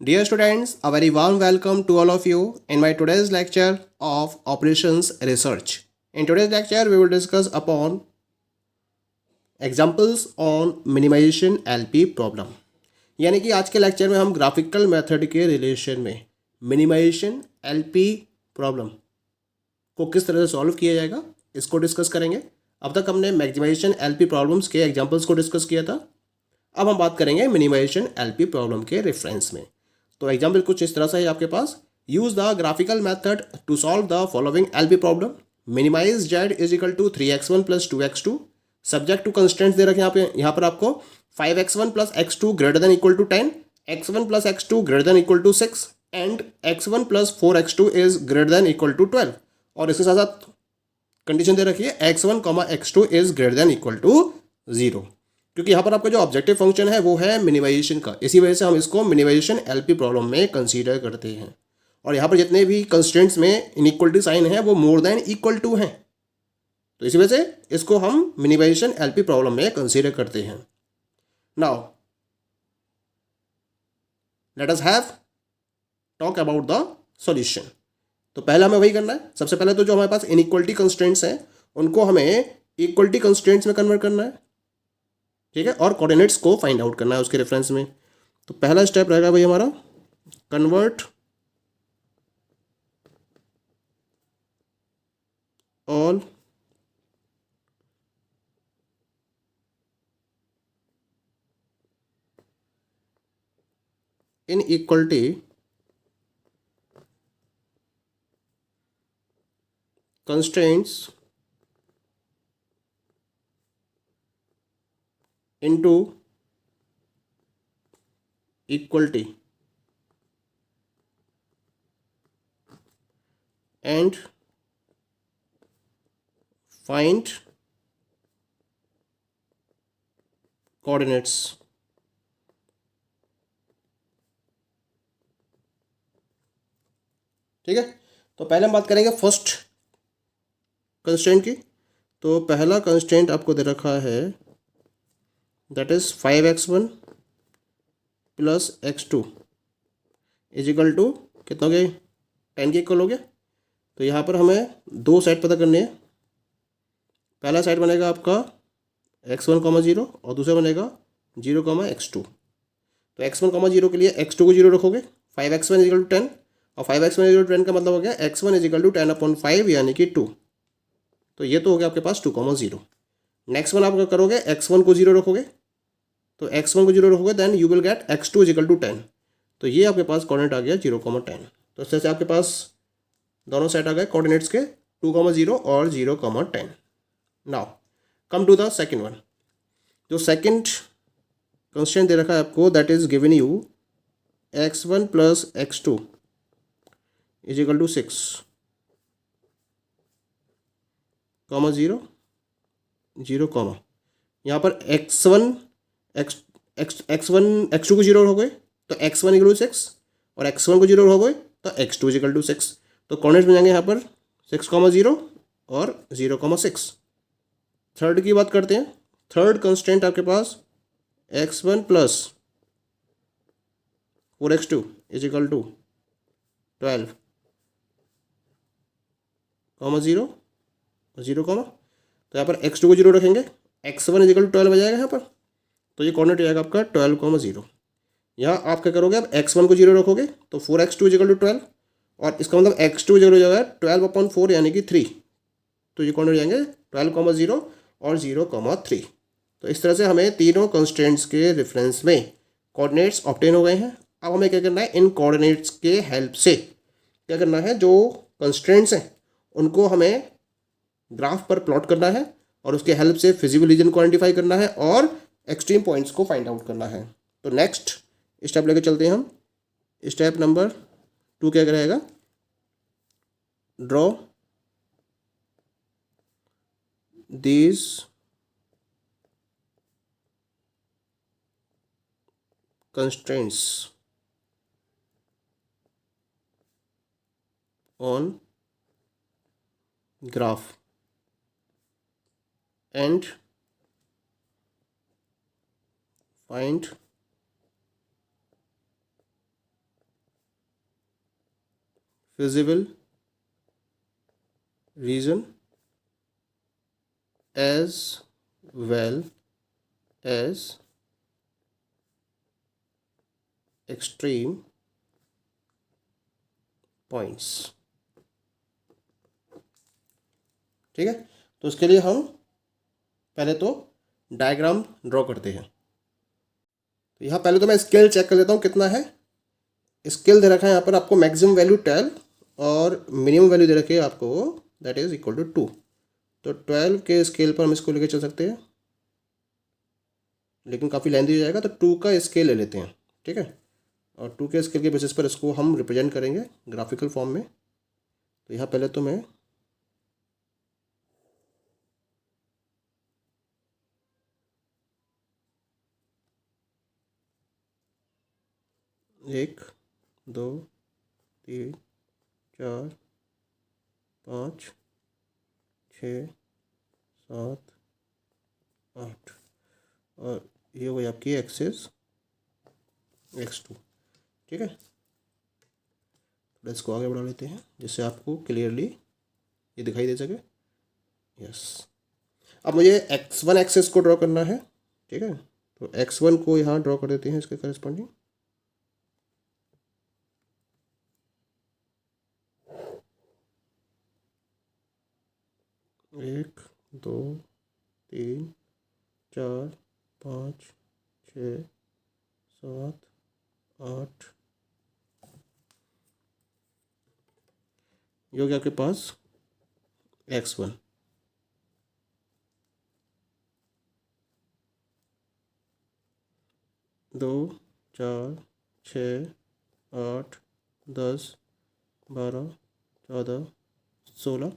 Dear students, a very warm welcome to all of you in my today's lecture of Operations Research. In today's lecture, we will discuss upon examples on minimization LP problem. यानी कि आज के lecture में हम graphical method के relation में minimisation LP problem को किस तरह से सॉल्व किया जाएगा इसको डिस्कस करेंगे। अब तक हमने मैक्सिमाइजेशन एलपी प्रॉब्लम्स के एग्जांपल्स को डिस्कस किया था। अब हम बात करेंगे मिनिमाइजेशन एलपी प्रॉब्लम के रेफरेंस में। तो एग्जाम्पल कुछ इस तरह से है आपके पास। Use the graphical method to solve the following LP problem. Minimize Z is equal to 3x1 plus 2x2 subject to constants दे रखे यहाँ पर आपको 5x1 plus x2 greater than equal to 10, x1 plus x2 greater than equal to 6 and x1 plus 4x2 is greater than equal to 12। और इसके साथ साथ condition दे रखी है x1 x2 is greater than equal to 0, क्योंकि यहाँ पर आपका जो ऑब्जेक्टिव फंक्शन है वो है मिनिमाइजेशन का। इसी वजह से हम इसको मिनिमाइजेशन एलपी प्रॉब्लम में कंसीडर करते हैं। और यहाँ पर जितने भी कंस्ट्रेंट्स में इनइक्वलिटी साइन है वो मोर देन इक्वल टू हैं, तो इसी वजह से इसको हम मिनिमाइजेशन एलपी प्रॉब्लम में कंसीडर करते हैं। Now let us have talk about the solution. तो पहला हमें वही करना है। सबसे पहले तो जो हमारे पास इनइक्वलिटी कंस्ट्रेंट्स हैं उनको हमें इक्वलिटी कंस्ट्रेंट्स में कन्वर्ट करना है, ठीक है, और कोऑर्डिनेट्स को फाइंड आउट करना है उसके रेफरेंस में। तो पहला स्टेप रहेगा भाई हमारा convert all inequality constraints into equality and find coordinates। ठीक है, तो पहले हम बात करेंगे फर्स्ट कंस्ट्रेंट की। तो पहला कंस्ट्रेंट आपको दे रखा है that is 5x1 plus x2 is equal to कितना हो गया, 10 के इक्वल हो गया। तो यहाँ पर हमें दो साइड पता करनी है। पहला साइड बनेगा आपका x1, 0 और दूसरा बनेगा 0, x2। तो x1, 0 के लिए x2 को 0 रखोगे, 5x1 इज इक्वल टू 10 और 5x1 इज इक्वल टू 10 का मतलब हो गया x1 इज इक्वल टू 10/5 यानी कि 2। तो ये तो हो गया आपके पास 2, 0। नेक्स्ट वन आप क्या करोगे, x1 को 0 रखोगे, तो x1 को 0 रखोगे then you will get x2 is equal to 10। तो ये आपके पास कोऑर्डिनेट आ गया 0, 10। तो इस तरह से आपके पास दोनों सेट आ गए कोऑर्डिनेट्स के 2, 0 और 0, 10। Now come to the second one. जो सेकेंड कंस्ट्रेंट दे रखा है आपको that is given you x1 plus x2 is equal to 6, 0, 0, यहाँ पर x1 x2 को 0 हो गए तो x1 इक्वल टू 6 और x1 को 0 हो गए तो x2 इक्वल टू 6। तो कोऑर्डिनेट्स मिल जाएंगे यहाँ पर 6, 0 और 0, 6। थर्ड की बात करते हैं। थर्ड कंस्टेंट आपके पास x1 plus 4x2 is equal to 12, 0, 0, तो यहाँ पर x2 को 0 रखेंगे, x1 इज इक्वल टू 12 आ जाएगा यहाँ पर। तो ये कोऑर्डिनेट हो जाएगा आपका 12, 0। यहाँ आप क्या करोगे, अब x1 को 0 रखोगे तो 4x2 इज इक्वल टू 12 और इसका मतलब x2 इक्वल हो जाएगा 12/4 यानी कि 3। तो ये कोऑर्डिनेट हो जाएंगे 12, 0 और 0, 3। तो इस तरह से हमें तीनों कंस्ट्रेंट्स के रेफरेंस में कोऑर्डिनेट्स ऑब्टेन हो गए हैं। अब हमें क्या करना है, इन कोऑर्डिनेट्स के हेल्प से क्या करना है, जो कंस्ट्रेंट्स हैं उनको हमें ग्राफ पर प्लॉट करना है और उसके हेल्प से फिजिबल रीजन को आइडेंटिफाई करना है और एक्सट्रीम पॉइंट्स को फाइंड आउट करना है। तो नेक्स्ट स्टेप लेके चलते हैं हम। स्टेप नंबर 2 क्या रहेगा, draw these constraints on graph and find feasible region as well as extreme points। ठीक है, तो उसके लिए हम पहले तो डायग्राम ड्रॉ करते हैं। तो यहाँ पहले तो मैं स्केल चेक कर लेता हूँ कितना है। स्केल दे रखा है यहाँ पर आपको मैक्सिमम वैल्यू 12 और मिनिमम वैल्यू दे रखी है आपको दैट इज इक्वल टू 2। तो 12 के स्केल पर हम इसको लेके चल सकते हैं, लेकिन काफ़ी लेंथी हो जाएगा, तो 2 का स्केल ले लेते हैं। ठीक है, और 2 के स्केल के बेसिस पर इसको हम रिप्रेजेंट करेंगे ग्राफिकल फॉर्म में। तो यहाँ पहले तो मैं एक, दो, तीन, चार, पाँच, छः, सात, आठ, और ये हो गई आपकी एक्सेस x2। ठीक है, थोड़ा इसको आगे बढ़ा लेते हैं जिससे आपको क्लियरली ये दिखाई दे सके। यस, अब मुझे x1 एक्सेस को ड्रॉ करना है। ठीक है, तो x1 को यहाँ ड्रॉ कर देते हैं इसके करस्पॉन्डिंग। एक, दो, तीन, चार, पाँच, छः, सात, आठ, ये हो गया आपके पास x1। दो, चार, छः, 8, 10, 12, 14, 16,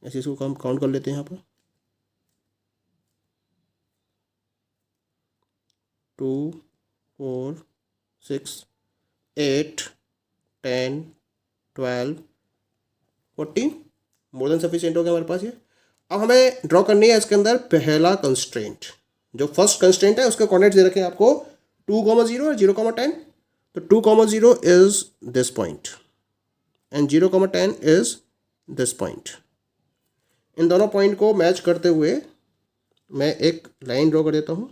ऐसे इसको हम काउंट कर लेते हैं यहाँ पर। 2, 4, 6, 8, 10, 12, 14, मोर देन सफिशिएंट हो गया हमारे पास ये। अब हमें ड्रॉ करनी है इसके अंदर पहला कंस्ट्रेंट। जो फर्स्ट कंस्ट्रेंट है उसके कोऑर्डिनेट्स दे रखे हैं आपको 2, 0 और 0, 10। तो 2, 0 is this point and 0, 10 is this point. इन दोनों पॉइंट को मैच करते हुए मैं एक लाइन ड्रॉ कर देता हूँ।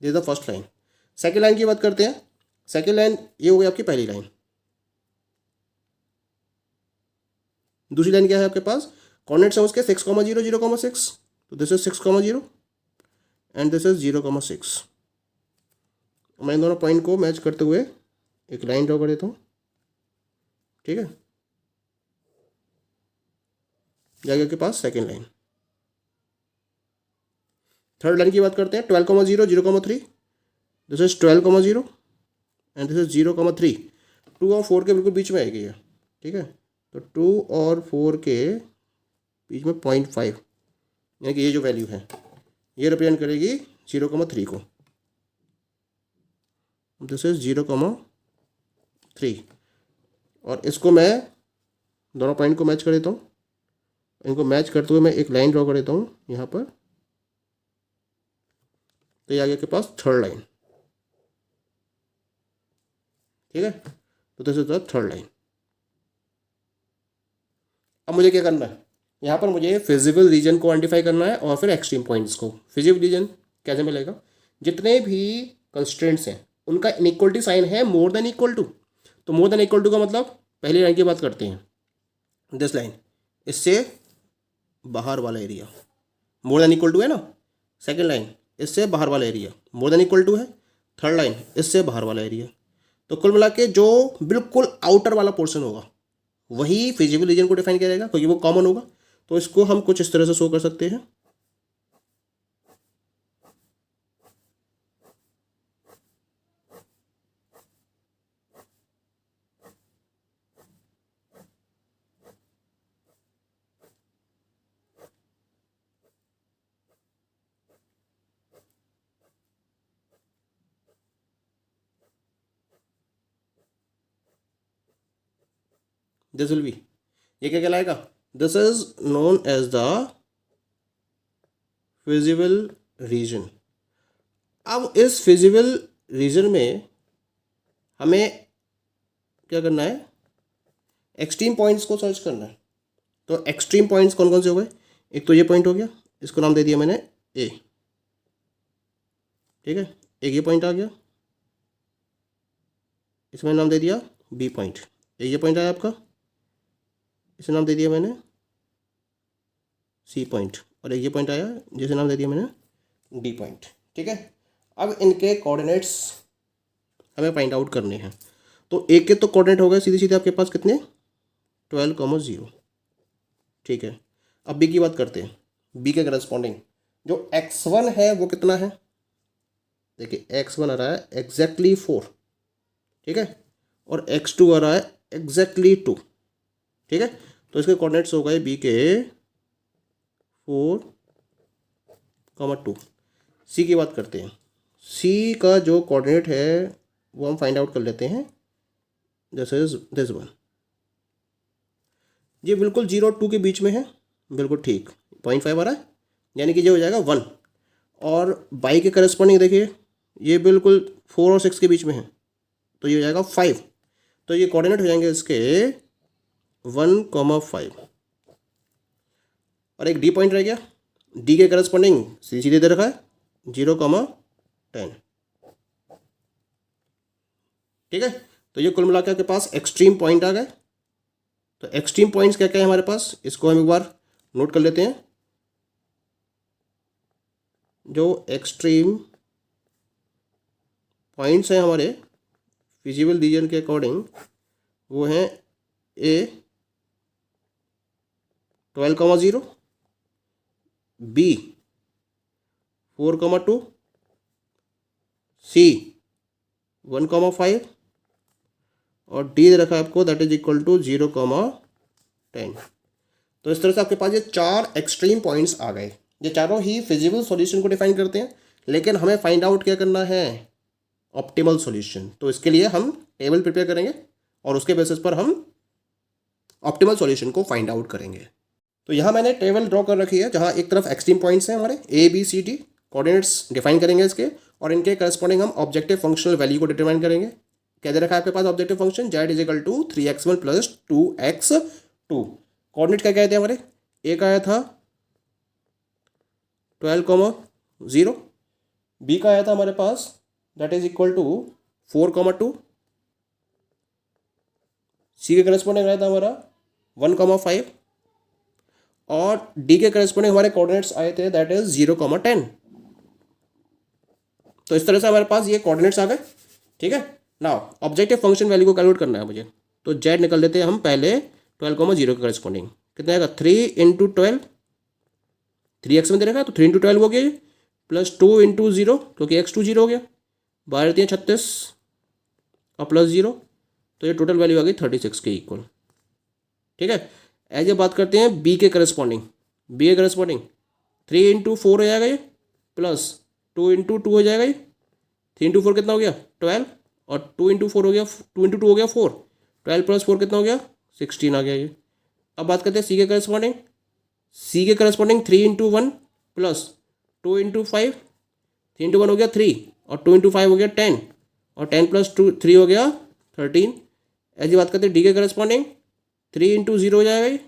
This is the first line. Second line की बात करते हैं। सेकेंड लाइन ये हो गई आपकी पहली लाइन। दूसरी लाइन क्या है आपके पास, कोऑर्डिनेट्स है उसके 6, 0, 0, 6। तो this is 6, 0 and this is 0, 6। मैं इन दोनों पॉइंट को मैच करते हुए एक लाइन ड्रॉ कर देता हूँ। ठीक है, जाएगा आपके पास सेकेंड लाइन। थर्ड लाइन की बात करते हैं। 12, 0, 0, 3। This is 12, 0 and this is 0, 3। 2 और 4 के बिल्कुल बीच में आएगी ये। ठीक है, तो 2 और 4 के बीच में 0.5, यानी कि ये जो वैल्यू है ये रिप्रेजेंट करेगी 0, 3 को। दिस इज 0, 3 और इसको मैं दोनों पॉइंट को मैच कर देता हूँ। इनको मैच करते हुए मैं एक लाइन ड्रॉ कर देता हूँ यहाँ पर। तो ये आ गया के पास थर्ड लाइन। ठीक है, तो this is the third line. अब मुझे क्या करना है, यहाँ पर मुझे फिजिबल रीजन को आइडेंटिफाई करना है और फिर एक्सट्रीम पॉइंट्स को। फिजिबल रीजन कैसे मिलेगा, जितने भी कंस्ट्रेंट्स हैं उनका इनइक्वलिटी साइन है मोर देन इक्वल टू। तो मोर देन इक्वल टू का मतलब पहली लाइन की बात करते हैं, दिस लाइन, इससे बाहर वाला area more than equal to है ना। सेकेंड लाइन इससे बाहर वाला area more than equal to है। थर्ड लाइन इससे बाहर वाला एरिया। तो कुल मिला के जो बिल्कुल आउटर वाला पोर्शन होगा वही फिजिबल रीजन को डिफाइन करेगा, क्योंकि वो कॉमन होगा। तो इसको हम कुछ इस तरह से शो कर सकते हैं। दिस विल बी, ये क्या कहलाएगा, this is known as the feasible region. अब इस फिजिबल रीजन में हमें क्या करना है, एक्सट्रीम पॉइंट्स को सर्च करना है। तो एक्सट्रीम पॉइंट्स कौन कौन से हो गए, एक तो ये पॉइंट हो गया, इसको नाम दे दिया मैंने ए, ठीक है, एक ये पॉइंट आ गया, इसमें नाम दे दिया बी पॉइंट, एक ये पॉइंट आया आपका, इसे नाम दे दिया मैंने सी पॉइंट, और एक ये पॉइंट आया जिसे नाम दे दिया मैंने डी पॉइंट, ठीक है। अब इनके कोऑर्डिनेट्स हमें फाइंड आउट करने हैं। तो एक के तो कोऑर्डिनेट हो गए सीधे सीधे आपके पास कितने, 12,0, ठीक है। अब बी की बात करते हैं, बी के करस्पॉन्डिंग जो x1 है वो कितना है, देखिए x1 आ रहा है एग्जैक्टली 4, ठीक है, और x2 आ रहा है एग्जैक्टली 2, ठीक है। तो इसके कोऑर्डिनेट्स हो गए बी के 4,2। सी की बात करते हैं, सी का जो कोऑर्डिनेट है वो हम फाइंड आउट कर लेते हैं, दिस इज दिस वन, ये बिल्कुल 0 और 2 के बीच में है, बिल्कुल ठीक, 0.5 आ रहा है, यानी कि ये हो जाएगा 1। और बाई के करस्पॉन्डिंग देखिए ये बिल्कुल 4 और 6 के बीच में है, तो ये हो जाएगा 5। तो ये कोऑर्डिनेट हो जाएंगे इसके 1,5, और एक डी पॉइंट रह गया, डी के करस्पॉन्डिंग सीधे दे रखा है 0,10, ठीक है। तो ये कुल मिलाकर के पास एक्सट्रीम पॉइंट आ गए। तो एक्सट्रीम पॉइंट्स क्या क्या है हमारे पास, इसको हम एक बार नोट कर लेते हैं। जो एक्सट्रीम पॉइंट्स हैं हमारे फिजिबल रीजन के अकॉर्डिंग वो हैं ए 12,0, बी 4,2, सी 1,5, और डी दे रखा है आपको दैट इज इक्वल टू 0,10। तो इस तरह से आपके पास ये 4 एक्सट्रीम पॉइंट्स आ गए। ये चारों ही फिजिबल सॉल्यूशन को डिफाइन करते हैं, लेकिन हमें फाइंड आउट क्या करना है, ऑप्टिमल सॉल्यूशन। तो इसके लिए हम टेबल प्रिपेयर करेंगे और उसके बेसिस पर हम ऑप्टिमल सॉल्यूशन को फाइंड आउट करेंगे। तो यहाँ मैंने टेबल ड्रॉ कर रखी है, जहाँ एक तरफ एक्सट्रीम पॉइंट्स हैं हमारे A B C D, coordinates define करेंगे इसके, और इनके करस्पॉन्डिंग हम ऑब्जेक्टिव फंक्शनल वैल्यू को डिटरमाइन करेंगे। क्या दे रखा है आपके पास objective function, Z is equal to 3x1 plus 2x2। Coordinate क्या कहते हैं हमारे, ए का आया था 12,0, बी का आया था हमारे पास दैट इज इक्वल टू 4,2, सी के करस्पॉन्डिंग आया था हमारा 1,5, और डी के करस्पॉन्डिंग हमारे कोऑर्डिनेट्स आए थे दैट इज 0,10। तो इस तरह से हमारे पास ये कोऑर्डिनेट्स आ गए, ठीक है। नाउ ऑब्जेक्टिव फंक्शन वैल्यू को कैलकुलेट करना है मुझे, तो जेड निकल देते हैं हम पहले 12,0 के करस्पॉन्डिंग, कितना आएगा 3 इंटू 12, 3x में दे रखा है तो 3 इंटू 12 हो गया ये, प्लस 2 इंटू 0 क्योंकि x2 0 हो गया, 12×3 = 36 और प्लस 0, तो ये टोटल वैल्यू आ गई 36 के इक्वल, ठीक है। एज ए बात करते हैं बी के करस्पॉन्डिंग, बी के करस्पॉन्डिंग 3 इंटू 4 हो जाएगा ये, प्लस 2 इंटू 2 हो जाएगा ये, 3 इंटू 4 कितना हो गया 12, और 2 इंटू 4 हो गया 2 इंटू 2 हो गया 4, 12 प्लस 4 कितना हो गया 16 आ गया ये। अब बात करते हैं सी के करस्पॉन्डिंग, सी के corresponding 3 into 1 plus 2 into 5, 3 into 1 हो गया 3, और 2 इंटू 5 हो गया 10, और 10 प्लस 2 3 हो गया 13। ऐसी बात करते हैं डी के करस्पॉन्डिंग 3 इंटू 0 हो जाएगा ये,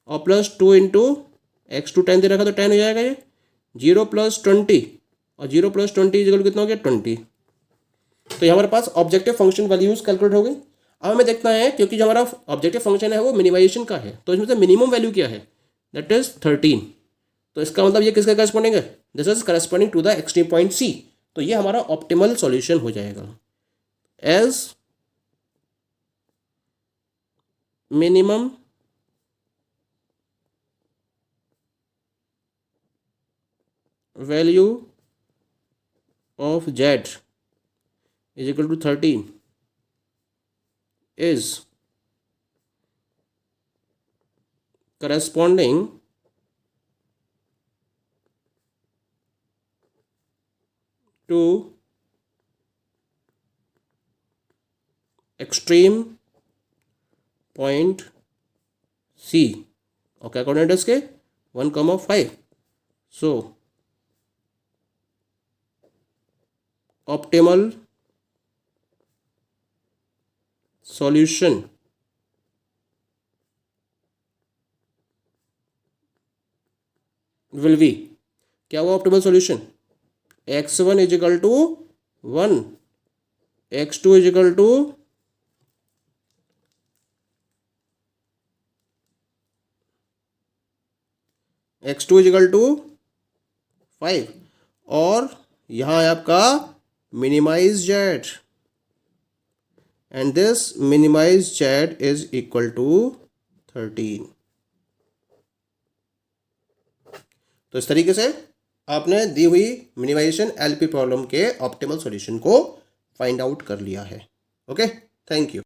और प्लस 2 इंटू x2 10 दे रखा तो 10 हो जाएगा ये, 0 प्लस 20, और 0 प्लस 20 इक्वल कितना हो गया 20। तो ये हमारे पास ऑब्जेक्टिव फंक्शन वैल्यूज कैलकुलेट हो गई। अब हमें देखना है, क्योंकि जो हमारा ऑब्जेक्टिव फंक्शन है वो मिनिमाइजेशन का है, तो इसमें से मिनिमम वैल्यू क्या है, दैट इज 13। तो इसका मतलब ये किसका करस्पॉन्डिंग है, this is corresponding to the extreme point C. तो ये हमारा ऑप्टिमल सॉल्यूशन हो जाएगा, as minimum value of Z is equal to 13 is corresponding to extreme point C और क्या कोऑर्डिनेट है इसके 1,5. So optimal solution will be, क्या हुआ optimal solution, x1 is equal to 1, x2 is equal to x2 is equal to 5 और यहाँ है आपका minimize Z and this minimize Z is equal to 13. तो इस तरीके से आपने दी हुई मिनिमाइजेशन एलपी प्रॉब्लम के ऑप्टिमल सॉल्यूशन को फाइंड आउट कर लिया है. Okay, thank you.